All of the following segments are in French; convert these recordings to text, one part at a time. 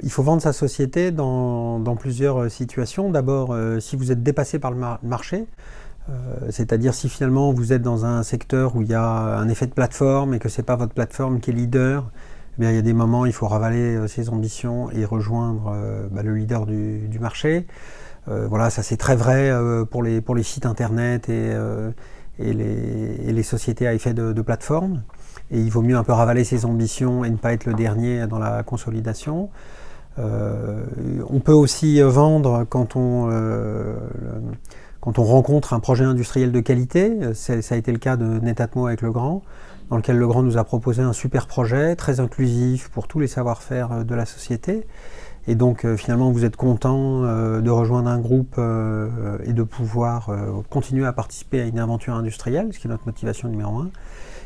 Il faut vendre sa société dans plusieurs situations. D'abord, si vous êtes dépassé par le marché, c'est-à-dire si finalement vous êtes dans un secteur où il y a un effet de plateforme et que ce n'est pas votre plateforme qui est leader, eh bien, il y a des moments où il faut ravaler ses ambitions et rejoindre le leader du marché. Voilà, ça c'est très vrai pour les sites internet et les sociétés à effet de plateforme. Et il vaut mieux un peu ravaler ses ambitions et ne pas être le dernier dans la consolidation. On peut aussi vendre quand on rencontre un projet industriel de qualité. Ça a été le cas de Netatmo avec Legrand, dans lequel Legrand nous a proposé un super projet, très inclusif pour tous les savoir-faire de la société. Et donc finalement vous êtes content de rejoindre un groupe et de pouvoir continuer à participer à une aventure industrielle, ce qui est notre motivation numéro 1.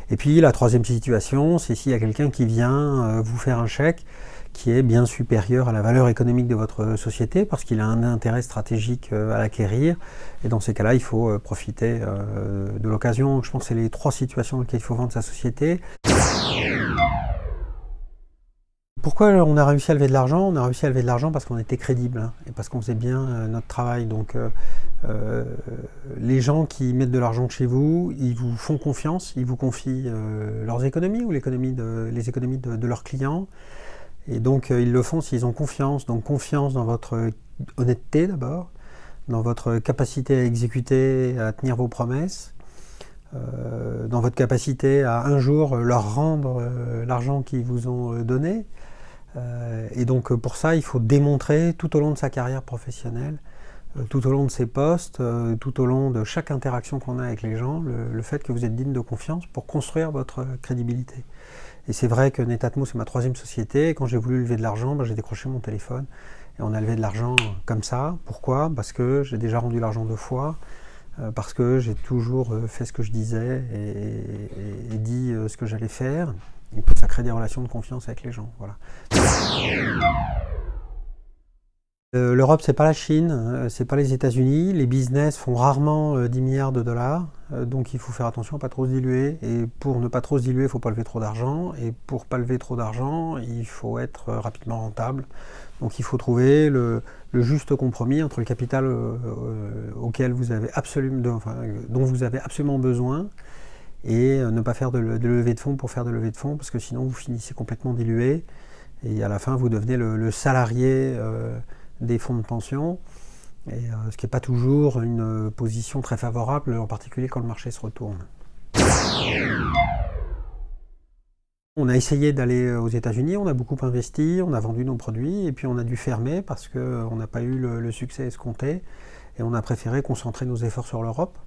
Et puis la troisième situation, c'est s'il y a quelqu'un qui vient vous faire un chèque qui est bien supérieur à la valeur économique de votre société parce qu'il a un intérêt stratégique à l'acquérir. Et dans ces cas-là, il faut profiter de l'occasion. Je pense que c'est les 3 situations dans lesquelles il faut vendre sa société. Pourquoi on a réussi à lever de l'argent? On a réussi à lever de l'argent parce qu'on était crédible et parce qu'on faisait bien notre travail. Donc les gens qui mettent de l'argent chez vous, ils vous font confiance, ils vous confient leurs économies ou les économies de leurs clients. Et donc ils le font s'ils ont confiance. Donc confiance dans votre honnêteté d'abord, dans votre capacité à exécuter, à tenir vos promesses, dans votre capacité à un jour leur rendre l'argent qu'ils vous ont donné. Et donc pour ça, il faut démontrer tout au long de sa carrière professionnelle, tout au long de ses postes, tout au long de chaque interaction qu'on a avec les gens, le fait que vous êtes digne de confiance pour construire votre crédibilité. Et c'est vrai que Netatmo, c'est ma 3e société. Et quand j'ai voulu lever de l'argent, j'ai décroché mon téléphone. Et on a levé de l'argent comme ça. Pourquoi? Parce que j'ai déjà rendu l'argent 2 fois. Parce que j'ai toujours fait ce que je disais et dit ce que j'allais faire. Et que ça crée des relations de confiance avec les gens. Voilà. L'Europe, c'est pas la Chine, c'est pas les États-Unis. Les business font rarement 10 milliards de dollars, donc il faut faire attention à pas trop se diluer. Et pour ne pas trop se diluer, il faut pas lever trop d'argent. Et pour pas lever trop d'argent, il faut être rapidement rentable. Donc il faut trouver le juste compromis entre le capital auquel vous avez dont vous avez absolument besoin et ne pas faire de levée de fonds pour faire de levée de fonds, parce que sinon vous finissez complètement dilué. Et à la fin, vous devenez le salarié des fonds de pension, et ce qui n'est pas toujours une position très favorable, en particulier quand le marché se retourne. On a essayé d'aller aux États-Unis, on a beaucoup investi, on a vendu nos produits, et puis on a dû fermer parce qu'on n'a pas eu le succès escompté, et on a préféré concentrer nos efforts sur l'Europe,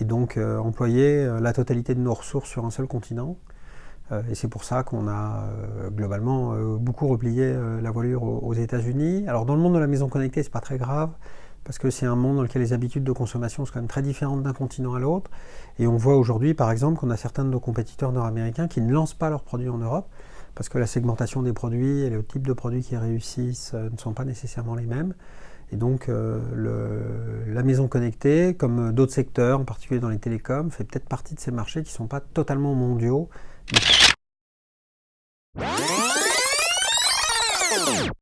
et donc employer la totalité de nos ressources sur un seul continent. Et c'est pour ça qu'on a globalement beaucoup replié la voilure aux États-Unis. Alors dans le monde de la maison connectée, c'est pas très grave, parce que c'est un monde dans lequel les habitudes de consommation sont quand même très différentes d'un continent à l'autre. Et on voit aujourd'hui, par exemple, qu'on a certains de nos compétiteurs nord-américains qui ne lancent pas leurs produits en Europe, parce que la segmentation des produits et le type de produits qui réussissent ne sont pas nécessairement les mêmes. Et donc la maison connectée, comme d'autres secteurs, en particulier dans les télécoms, fait peut-être partie de ces marchés qui ne sont pas totalement mondiaux. Mais